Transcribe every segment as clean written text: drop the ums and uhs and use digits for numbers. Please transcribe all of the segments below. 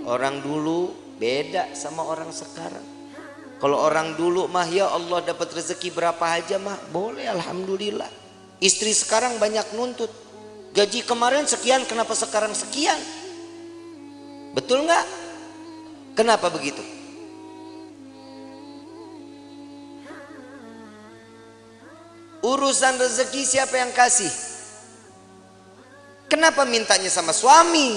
Orang dulu beda sama orang sekarang. Kalau orang dulu mah ya Allah dapat rezeki berapa aja mah boleh alhamdulillah. Istri sekarang banyak nuntut. Gaji kemarin sekian, kenapa sekarang sekian? Betul nggak? Kenapa begitu? Urusan rezeki siapa yang kasih? Kenapa mintanya sama suami?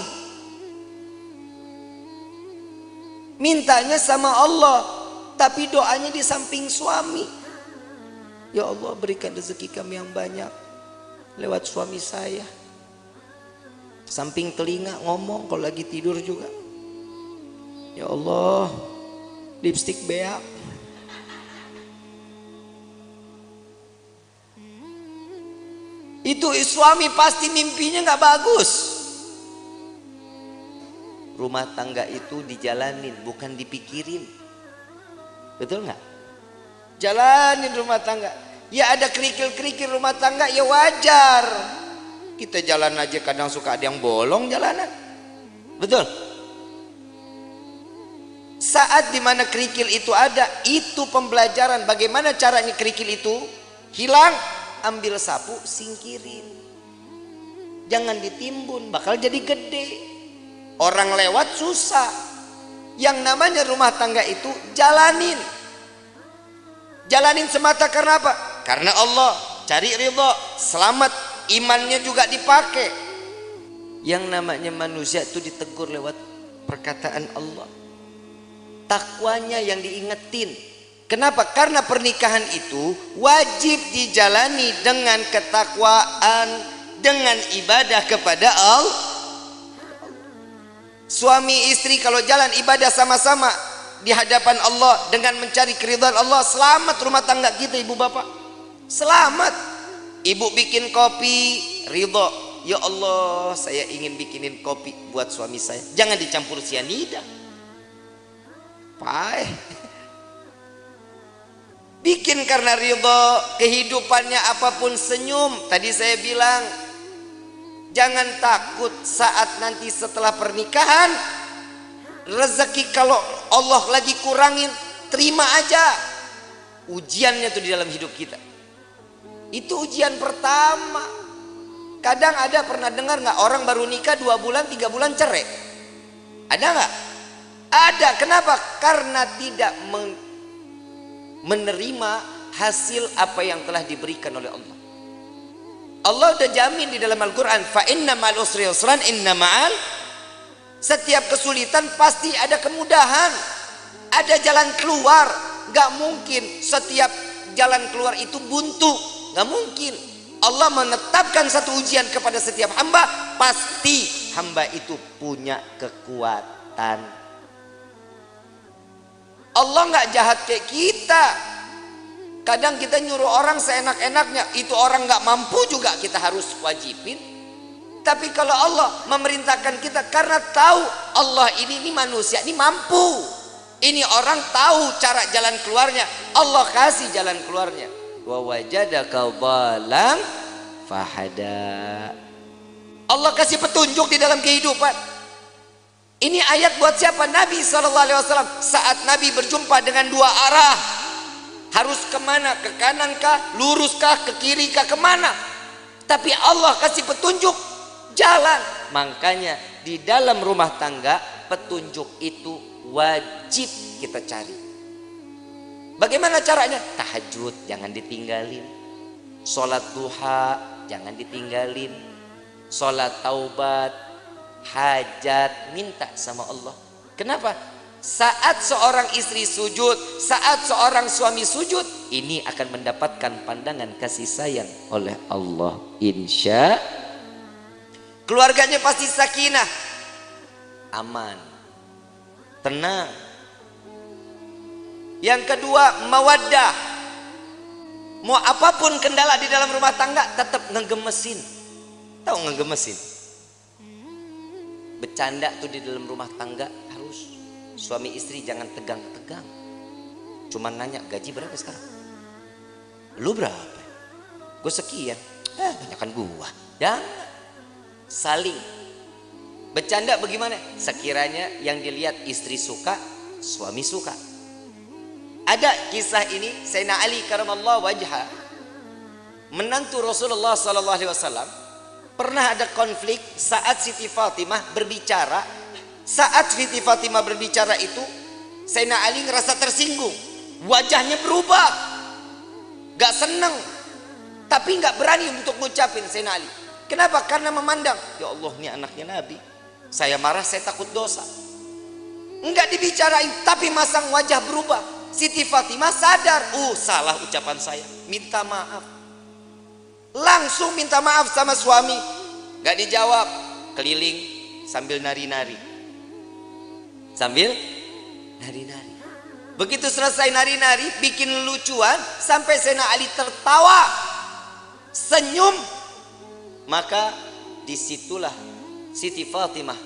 Mintanya sama Allah, tapi doanya di samping suami. Ya Allah berikan rezeki kami yang banyak lewat suami saya. Samping telinga ngomong kalau lagi tidur juga. Ya Allah, lipstik beak. Itu suami pasti mimpinya nggak bagus. Rumah tangga itu dijalanin, bukan dipikirin. Betul nggak? Jalanin rumah tangga. Ya ada kerikil-kerikil rumah tangga ya wajar. Kita jalan aja kadang suka ada yang bolong jalanan. Betul? Saat dimana kerikil itu ada, itu pembelajaran bagaimana caranya kerikil itu hilang. Ambil sapu, singkirin. Jangan ditimbun, bakal jadi gede. Orang lewat susah. Yang namanya rumah tangga itu jalanin. Jalanin semata karena apa? Karena Allah. Cari ridho, selamat, imannya juga dipakai. Yang namanya manusia itu ditegur lewat perkataan Allah. Takwanya yang diingetin. Kenapa? Karena pernikahan itu wajib dijalani dengan ketakwaan, dengan ibadah kepada Allah. Suami istri kalau jalan ibadah sama-sama di hadapan Allah dengan mencari keridhaan Allah, selamat rumah tangga kita ibu bapak. Selamat. Ibu bikin kopi, ridho. Ya Allah, saya ingin bikinin kopi buat suami saya. Jangan dicampur sianida. Pahit. Bikin karena ridho, kehidupannya apapun senyum. Tadi saya bilang, jangan takut saat nanti setelah pernikahan, rezeki kalau Allah lagi kurangin, terima aja. Ujiannya tuh di dalam hidup kita. Itu ujian pertama. Kadang ada pernah dengar nggak orang baru nikah 2 bulan, 3 bulan cerai? Ada nggak? Ada. Kenapa? Karena tidak menerima hasil apa yang telah diberikan oleh Allah. Allah udah jamin di dalam Al-Quran, fa inna ma'al usri yusran, inna ma'al, setiap kesulitan pasti ada kemudahan, ada jalan keluar. Gak mungkin setiap jalan keluar itu buntu, gak mungkin. Allah menetapkan satu ujian kepada setiap hamba, pasti hamba itu punya kekuatan. Allah nggak jahat kayak kita. Kadang kita nyuruh orang seenak-enaknya, itu orang nggak mampu juga kita harus wajibin. Tapi kalau Allah memerintahkan kita karena tahu Allah ini manusia ini mampu, ini orang tahu cara jalan keluarnya, Allah kasih jalan keluarnya. Wa wajadaka dhalam fahada. Allah kasih petunjuk di dalam kehidupan. Ini ayat buat siapa? Nabi SAW. Saat Nabi berjumpa dengan 2 arah, harus kemana? Ke kanan kah? Lurus kah? Ke kiri kah? Kemana? Tapi Allah kasih petunjuk jalan. Makanya di dalam rumah tangga petunjuk itu wajib kita cari. Bagaimana caranya? Tahajud jangan ditinggalin, sholat duha jangan ditinggalin, sholat taubat, hajat, minta sama Allah. Kenapa? Saat seorang istri sujud, saat seorang suami sujud, ini akan mendapatkan pandangan kasih sayang oleh Allah. Insya keluarganya pasti sakinah, aman, tenang. Yang kedua, mawaddah. Mau apapun kendala di dalam rumah tangga tetap ngegemesin. Tahu ngegemesin? Bercanda tuh di dalam rumah tangga harus. Suami istri jangan tegang-tegang. Cuman nanya gaji berapa sekarang? Lu berapa? Gue sekian. Banyakan gua. Jangan. saling bercanda. Bagaimana? Sekiranya yang dilihat istri suka, suami suka. Ada kisah ini, Sayyidina Ali karamallahu wajha, menantu Rasulullah sallallahu alaihi wasallam, pernah ada konflik saat Siti Fatimah berbicara. Saat Siti Fatimah berbicara itu, Sayyidina Ali ngerasa tersinggung, wajahnya berubah, gak seneng, tapi gak berani untuk ngucapin. Sayyidina Ali, kenapa? Karena memandang, ya Allah, ini anaknya Nabi, saya marah, saya takut dosa. Enggak dibicarain, tapi masang wajah berubah. Siti Fatimah sadar, salah ucapan saya, minta maaf. Langsung minta maaf sama suami. Gak dijawab, keliling sambil nari-nari. Sambil nari-nari. Begitu selesai nari-nari, bikin lucuan, sampai Sayyidina Ali tertawa, senyum. Maka disitulah Siti Fatimah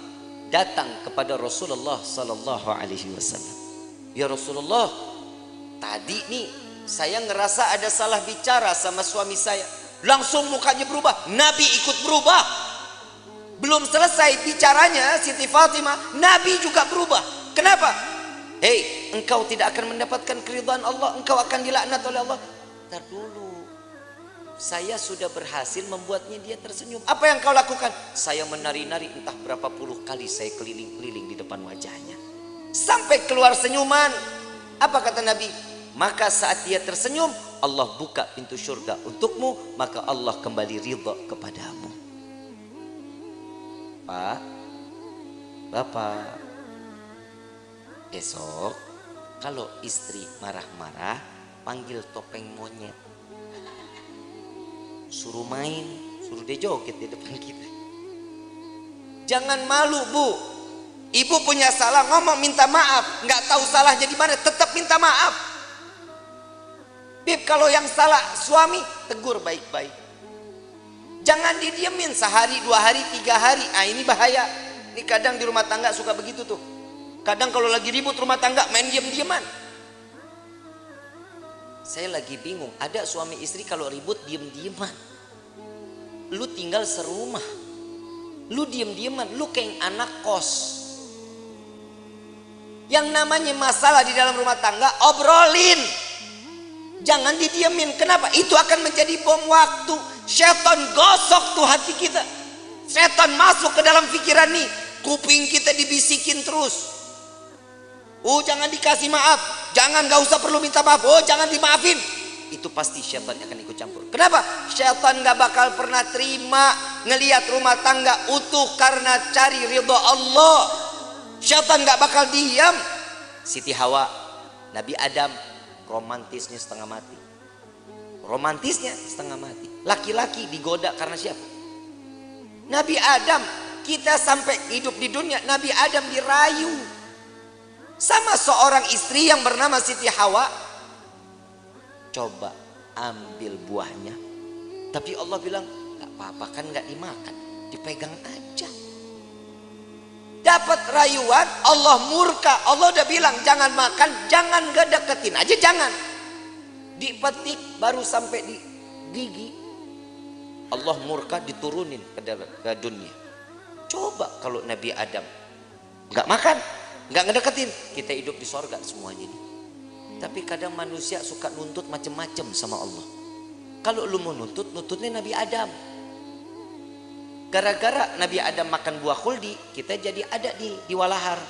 datang kepada Rasulullah sallallahu alaihi wasallam. Ya Rasulullah, tadi nih saya ngerasa ada salah bicara sama suami saya. Langsung mukanya berubah, Nabi ikut berubah. Belum selesai bicaranya Siti Fatimah, Nabi juga berubah. Kenapa? Hei, engkau tidak akan mendapatkan keridhaan Allah, engkau akan dilaknat oleh Allah. Ntar dulu, saya sudah berhasil membuatnya dia tersenyum. Apa yang kau lakukan? Saya menari-nari, entah berapa puluh kali saya keliling-keliling di depan wajahnya, sampai keluar senyuman. Apa kata Nabi? Maka saat dia tersenyum, Allah buka pintu surga untukmu, maka Allah kembali ridha kepadamu. Pak, Bapak, besok kalau istri marah-marah, panggil topeng monyet, suruh main, suruh dia joget di depan kita. Jangan malu, Bu. Ibu punya salah, ngomong minta maaf. Nggak tahu salahnya di mana, tetap minta maaf. Bib, kalau yang salah suami, tegur baik-baik. Jangan didiemin sehari, 2 hari, 3 hari. Ini bahaya. Ini kadang di rumah tangga suka begitu tuh. Kadang kalau lagi ribut rumah tangga, main diem-dieman. Saya lagi bingung, ada suami istri kalau ribut diem-dieman. Lu tinggal serumah, lu diem-dieman, lu kayak anak kos. Yang namanya masalah di dalam rumah tangga, obrolin, jangan didiemin. Kenapa? Itu akan menjadi bom waktu. Setan gosok tuh hati kita. Setan masuk ke dalam pikiran nih, kuping kita dibisikin terus. Jangan dikasih maaf, jangan, gak usah perlu minta maaf, jangan dimaafin. Itu pasti syaitan akan ikut campur. Kenapa? Syaitan gak bakal pernah terima ngelihat rumah tangga utuh karena cari ridha Allah. Syaitan gak bakal diam. Siti Hawa, Nabi Adam, romantisnya setengah mati. Romantisnya setengah mati. Laki-laki digoda karena siapa? Nabi Adam. Kita sampai hidup di dunia, Nabi Adam dirayu sama seorang istri yang bernama Siti Hawa. Coba ambil buahnya, tapi Allah bilang gak apa-apa, kan gak dimakan, dipegang aja. Dapat rayuan, Allah murka. Allah udah bilang jangan makan, jangan, gak deketin aja, jangan. Dipetik baru sampai di gigi, Allah murka, diturunin ke dunia. Coba kalau Nabi Adam gak makan, gak ngedeketin, kita hidup di sorga semuanya ini. Tapi kadang manusia suka nuntut macem-macem sama Allah. Kalau lu mau nuntut, nuntutnya Nabi Adam. Gara-gara Nabi Adam makan buah khuldi, kita jadi ada di walahar.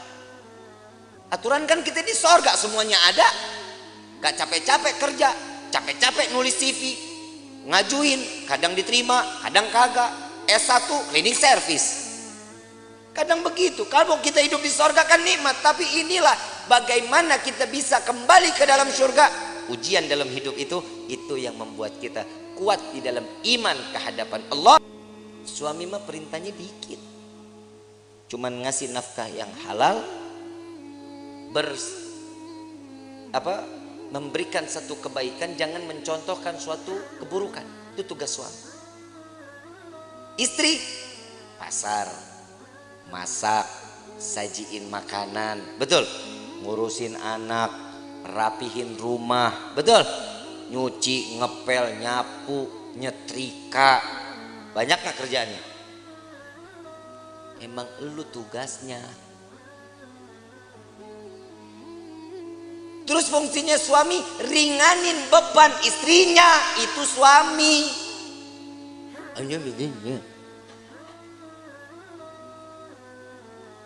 Aturan kan kita di sorga semuanya ada. Gak capek-capek kerja, capek-capek nulis CV, ngajuin, kadang diterima, kadang kagak. S1 cleaning service. Kadang begitu. Kalau kita hidup di sorga kan nikmat, tapi inilah bagaimana kita bisa kembali ke dalam surga. Ujian dalam hidup itu yang membuat kita kuat di dalam iman kehadapan Allah. Suami mah perintahnya dikit, cuman ngasih nafkah yang halal, memberikan satu kebaikan, jangan mencontohkan suatu keburukan. Itu tugas suami. Istri pasar, masak, sajiin makanan, betul, ngurusin anak, rapihin rumah, betul, nyuci, ngepel, nyapu, nyetrika. Banyak gak kerjaannya? Emang lu tugasnya. Terus fungsinya suami ringanin beban istrinya, itu suami. Hanya begini.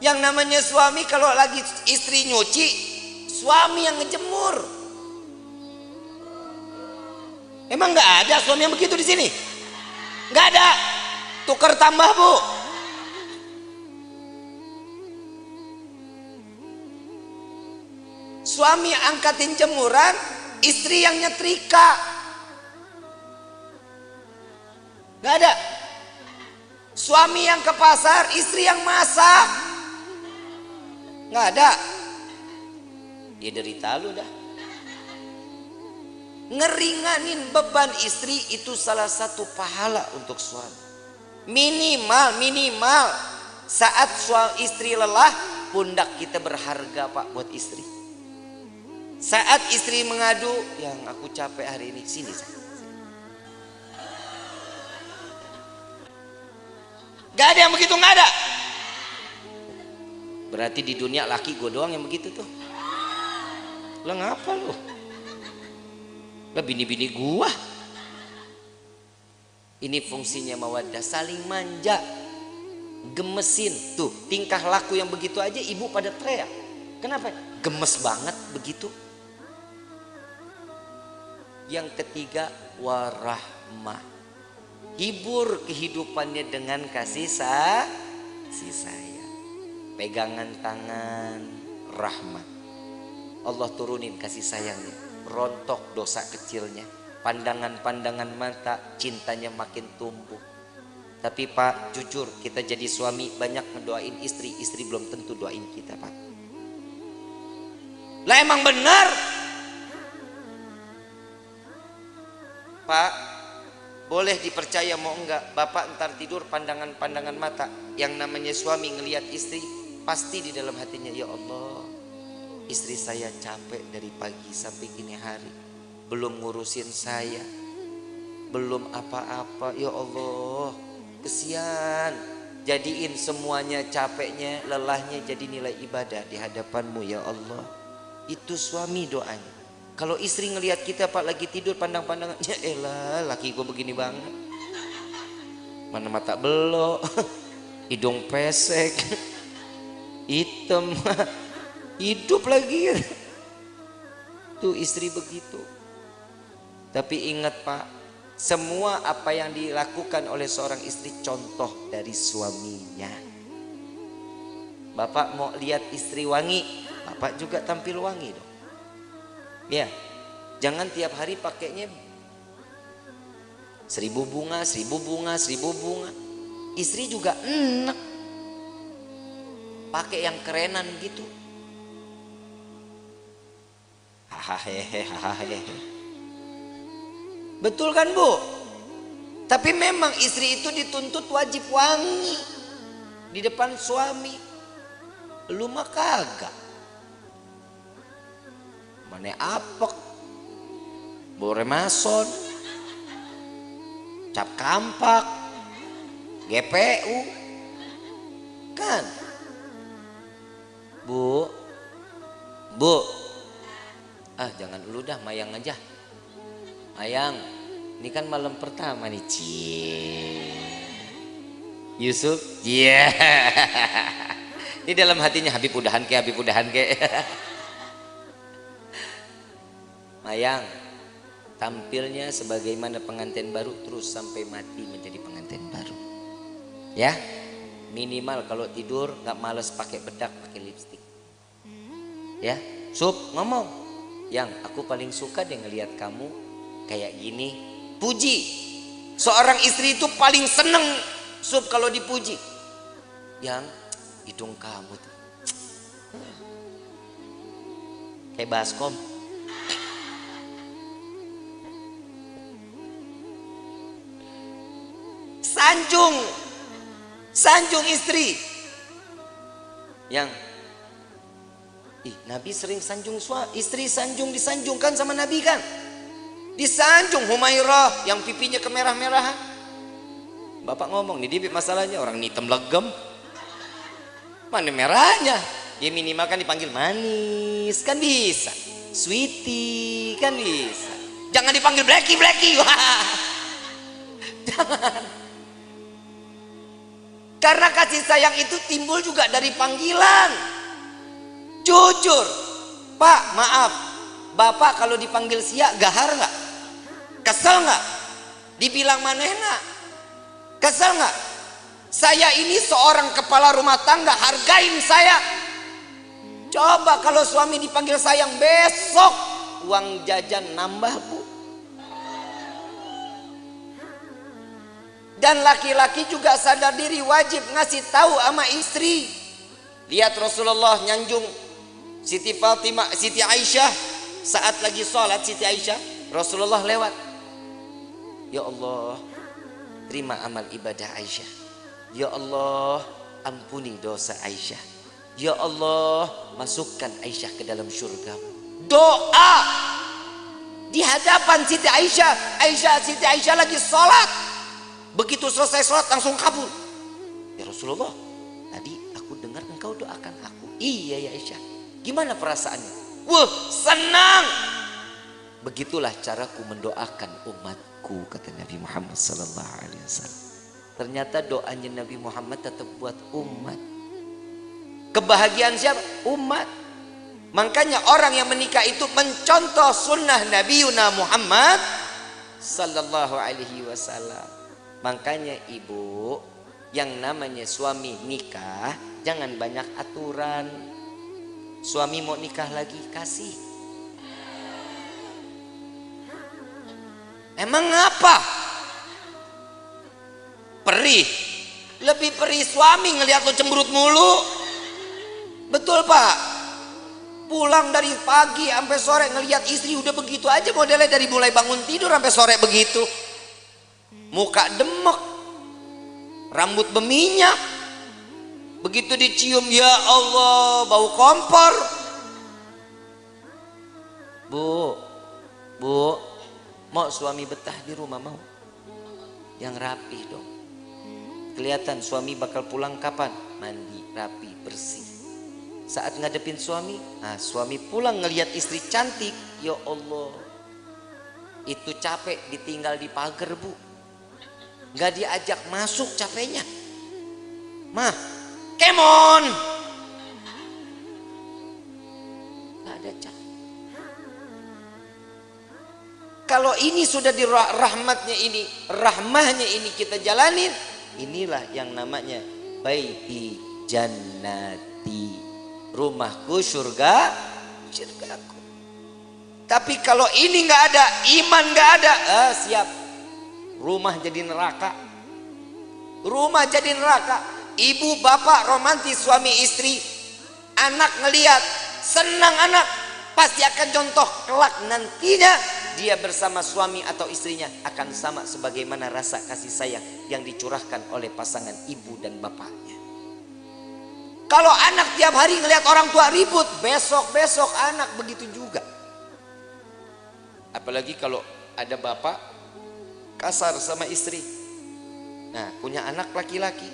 Yang namanya suami kalau lagi istri nyuci, suami yang ngejemur. Emang nggak ada suami yang begitu di sini? Nggak ada. Tukar tambah, Bu. Suami angkatin jemuran, istri yang nyetrika. Nggak ada. Suami yang ke pasar, istri yang masak. Nggak ada. Ya derita lu dah. Ngeringanin beban istri itu salah satu pahala untuk suami. Minimal saat istri lelah, pundak kita berharga, Pak, buat istri. Saat istri mengadu, yang aku capek hari ini, sini saya. Gak ada yang begitu, gak ada. Berarti di dunia laki gue doang yang begitu tuh. Lah ngapa lu? Lah bini-bini gua. Ini fungsinya mawaddah, saling manja, gemesin. Tuh tingkah laku yang begitu aja ibu pada teriak. Kenapa? Gemes banget begitu. Yang ketiga, warahmah. Hibur kehidupannya dengan kasih sayang. Pegangan tangan, rahmat. Allah turunin kasih sayangnya. Rontok dosa kecilnya. Pandangan-pandangan mata, cintanya makin tumbuh. Tapi Pak, jujur kita jadi suami banyak ngedoain istri. Istri belum tentu doain kita, Pak. Lah emang benar, Pak, boleh dipercaya mau enggak, Bapak ntar tidur pandangan-pandangan mata. Yang namanya suami ngelihat istri, pasti di dalam hatinya, ya Allah, istri saya capek dari pagi sampai gini hari, belum ngurusin saya, belum apa-apa, ya Allah, kesian. Jadiin semuanya capeknya, lelahnya jadi nilai ibadah di hadapanmu, ya Allah. Itu suami doanya. Kalau istri ngelihat kita, Pak, lagi tidur pandang-pandangan, ya elah laki gue begini banget, mana mata belok, hidung pesek, hitam, hidup lagi. Tuh istri begitu. Tapi ingat, Pak, semua apa yang dilakukan oleh seorang istri contoh dari suaminya. Bapak mau lihat istri wangi, Bapak juga tampil wangi dong. Ya, jangan tiap hari pakainya 1000 bunga, 1000 bunga, 1000 bunga. Istri juga enak pakai yang kerenan gitu. Hahaha. Betul kan, Bu? Tapi memang istri itu dituntut wajib wangi di depan suami. Lu mah kagak. Mana apek, boremason, cap kampak, GPU, kan? Bu, jangan dulu dah, Mayang aja. Mayang, ini kan malam pertama nih, Yusuf, iya. Ini dalam hatinya Habib udahan ke. Mayang, tampilnya sebagaimana pengantin baru terus sampai mati menjadi pengantin baru. Ya, minimal kalau tidur nggak males pakai bedak, pakai lipstik. Ya, Sup ngomong, yang aku paling suka deh ngelihat kamu kayak gini. Puji. Seorang istri itu paling seneng, Sup, kalau dipuji. Yang hidung kamu tuh kayak baskom. Sanjung istri. Yang Nabi sering sanjung istri, disanjungkan sama Nabi kan. Disanjung Humairah yang pipinya kemerah-merahan. Bapak ngomong nih, Bib, masalahnya orang hitam legem. Mana merahnya? Ya minimal kan dipanggil manis kan bisa, sweetie kan bisa. Jangan dipanggil Blacky Blacky. Wah. Jangan. Karena kasih sayang itu timbul juga dari panggilan. Jujur, Pak, maaf, Bapak kalau dipanggil Sia gahar nggak? Kesel nggak? Dibilang manehna? Kesel nggak? Saya ini seorang kepala rumah tangga, hargain saya. Coba kalau suami dipanggil sayang, besok uang jajan nambah, Bu. Dan laki-laki juga sadar diri, wajib ngasih tahu sama istri. Lihat Rasulullah nyanjung Siti Fatimah, Siti Aisyah saat lagi sholat. Siti Aisyah, Rasulullah lewat, ya Allah, terima amal ibadah Aisyah. Ya Allah, ampuni dosa Aisyah. Ya Allah, masukkan Aisyah ke dalam surga. Doa di hadapan Siti Aisyah. Siti Aisyah lagi sholat. Begitu selesai sholat langsung kabur. Ya Rasulullah, tadi aku dengar engkau doakan aku. Iya ya Aisyah. Gimana perasaannya? Wah, senang. Begitulah caraku mendoakan umatku, kata Nabi Muhammad SAW. Ternyata doanya Nabi Muhammad tetap buat umat. Kebahagiaan siapa? Umat. Makanya orang yang menikah itu mencontoh sunnah Nabi Muhammad sallallahu alaihi wasallam. Makanya ibu, yang namanya suami nikah jangan banyak aturan. Suami mau nikah lagi, kasih. Emang apa? Perih. Lebih perih suami ngelihat lo cemberut mulu. Betul Pak? Pulang dari pagi sampai sore ngelihat istri udah begitu aja modelnya, dari mulai bangun tidur sampai sore begitu. Muka demek, rambut berminyak, begitu dicium, ya Allah, bau kompor. Bu, mau suami betah di rumah mau? Yang rapi dong. Kelihatan suami bakal pulang kapan? Mandi, rapi, bersih. Saat ngadepin suami, suami pulang ngelihat istri cantik, ya Allah, itu capek ditinggal di pagar, Bu. Gak diajak masuk capeknya. Mah, kemon. Gak ada cap. Kalau ini sudah di rahmatnya ini, rahmahnya ini kita jalanin, inilah yang namanya baiti jannati, rumahku surga, surgaku. Tapi kalau ini nggak ada, iman nggak ada, siap. Rumah jadi neraka. Rumah jadi neraka. Ibu bapak romantis suami istri, anak ngelihat senang, anak pasti akan contoh kelak nantinya dia bersama suami atau istrinya akan sama sebagaimana rasa kasih sayang yang dicurahkan oleh pasangan ibu dan bapaknya. Kalau anak tiap hari ngelihat orang tua ribut, besok anak begitu juga. Apalagi kalau ada bapak kasar sama istri. Nah, punya anak laki-laki,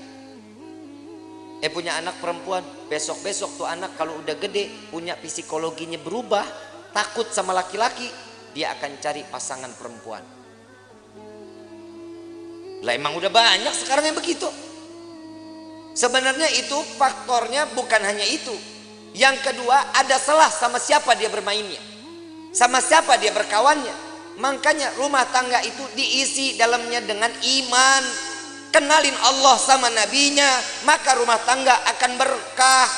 punya anak perempuan, besok tuh anak kalau udah gede, punya psikologinya berubah, takut sama laki-laki, dia akan cari pasangan perempuan. Lah emang udah banyak sekarang yang begitu. Sebenarnya itu faktornya bukan hanya itu. Yang kedua, ada selah sama siapa dia bermainnya, sama siapa dia berkawannya. Makanya rumah tangga itu diisi dalamnya dengan iman, kenalin Allah sama nabinya, maka rumah tangga akan berkah.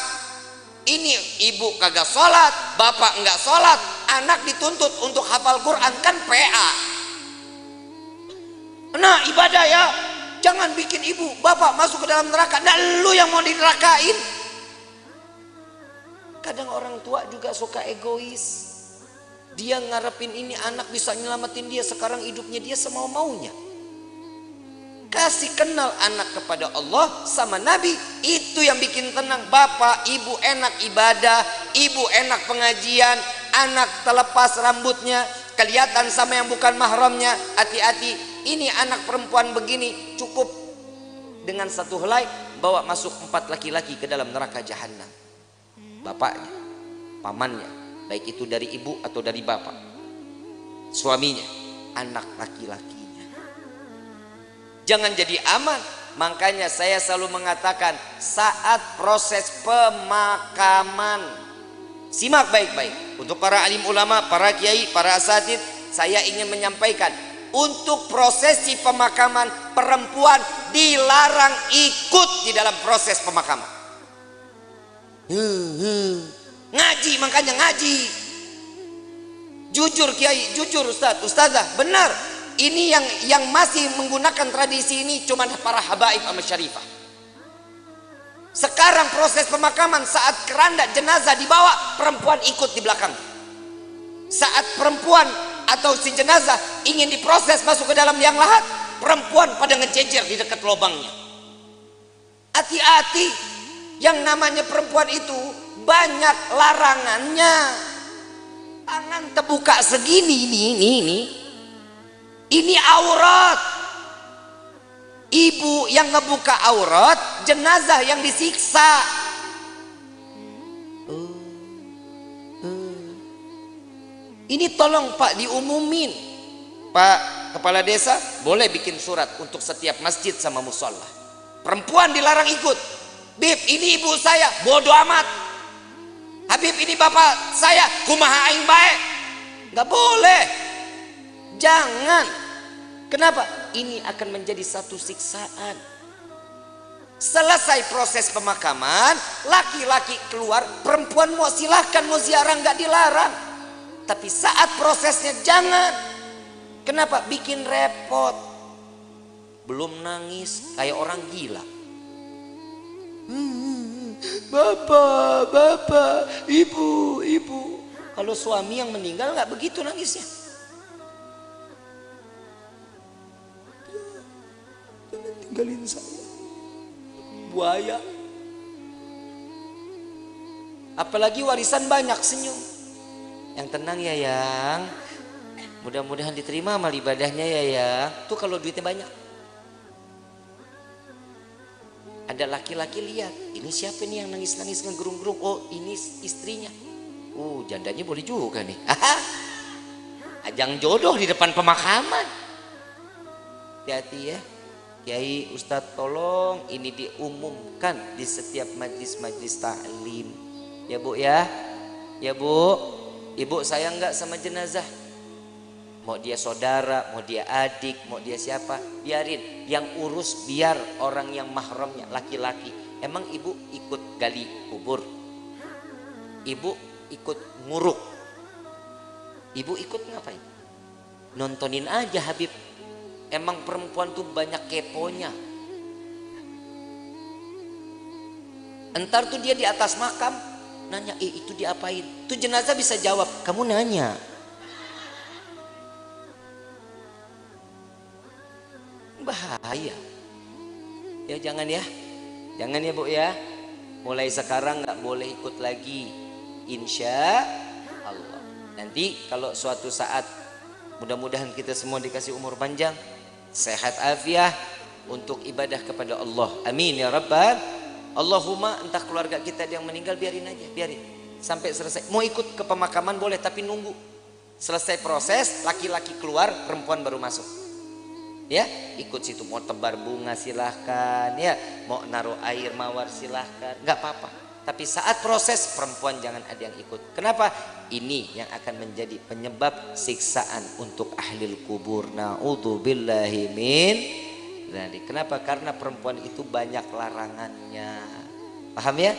Ini ibu kagak sholat, bapak enggak sholat, anak dituntut untuk hafal Quran, kan PA. Nah ibadah ya, jangan bikin ibu bapak masuk ke dalam neraka. Nah lu yang mau dinerakain. Kadang orang tua juga suka egois. Dia ngarepin ini anak bisa nyelamatin dia, sekarang hidupnya dia semau-maunya. Kasih kenal anak kepada Allah sama Nabi, itu yang bikin tenang. Bapak, ibu enak ibadah, ibu enak pengajian, anak terlepas rambutnya, kelihatan sama yang bukan mahramnya. Hati-hati, ini anak perempuan begini, cukup dengan satu helai bawa masuk 4 laki-laki ke dalam neraka jahanam. Bapaknya, pamannya, baik itu dari ibu atau dari bapak, suaminya, anak laki-lakinya. Jangan jadi aman. Makanya saya selalu mengatakan saat proses pemakaman, simak baik-baik. Untuk para alim ulama, para kiai, para asatid, saya ingin menyampaikan, untuk prosesi pemakaman perempuan dilarang ikut di dalam proses pemakaman. Ngaji, makanya ngaji. Jujur kiai, jujur ustazah, benar. Ini yang masih menggunakan tradisi ini cuma para habaib sama syarifah. Sekarang proses pemakaman saat keranda jenazah dibawa, perempuan ikut di belakang. Saat perempuan atau si jenazah ingin diproses masuk ke dalam liang lahat, perempuan pada ngejejer di dekat lubangnya. Hati-hati, yang namanya perempuan itu banyak larangannya. Tangan terbuka segini, ini aurat. Ibu yang ngebuka aurat, jenazah yang disiksa. Ini tolong Pak diumumin. Pak Kepala Desa boleh bikin surat untuk setiap masjid sama musola. Perempuan dilarang ikut. Bib, ini ibu saya, bodoh amat. Habib, ini bapak saya, kumaha aing bae. Nggak boleh. Jangan. Kenapa? Ini akan menjadi satu siksaan. Selesai proses pemakaman, laki-laki keluar, perempuan mau silahkan mau ziarah, nggak dilarang. Tapi saat prosesnya jangan. Kenapa? Bikin repot. Belum nangis kayak orang gila. Bapak, ibu. Kalau suami yang meninggal nggak begitu nangisnya. Jangan tinggalin saya, buaya. Apalagi warisan banyak, senyum. Yang tenang ya yang, mudah-mudahan diterima amal ibadahnya ya yang. Tuh kalau duitnya banyak. Ada laki-laki lihat, ini siapa nih yang nangis-nangis ngegerung-gerung? Oh ini istrinya. Jandanya boleh juga nih. Ajang jodoh di depan pemakaman. Hati-hati ya Kiai, Ustadz, tolong ini diumumkan di setiap majlis-majlis ta'lim. Ya Bu ya. Ya Bu, Ibu sayang nggak sama jenazah? Mau dia saudara, mau dia adik, mau dia siapa, biarin. Yang urus biar orang yang mahramnya laki-laki. Emang ibu ikut gali kubur? Ibu ikut nguruk? Ibu ikut ngapain? Nontonin aja Habib. Emang perempuan tuh banyak keponya. Entar tuh dia di atas makam nanya, itu diapain? Tuh jenazah bisa jawab, kamu nanya. Bahaya. Ya jangan ya. Jangan ya Bu ya. Mulai sekarang nggak boleh ikut lagi. Insya Allah. Nanti kalau suatu saat mudah-mudahan kita semua dikasih umur panjang, sehat afiah untuk ibadah kepada Allah. Amin ya Rabbal. Allahumma, entah keluarga kita yang meninggal biarin aja, biarin sampai selesai. Mau ikut ke pemakaman boleh, tapi nunggu selesai proses, laki-laki keluar, perempuan baru masuk. Ya, ikut situ. Mau tebar bunga silahkan, ya, mau naruh air mawar silahkan, nggak apa-apa. Tapi saat proses perempuan jangan ada yang ikut. Kenapa? Ini yang akan menjadi penyebab siksaan untuk ahlil kubur. Na'udzubillahi min dzalik. Kenapa? Karena perempuan itu banyak larangannya. Paham ya?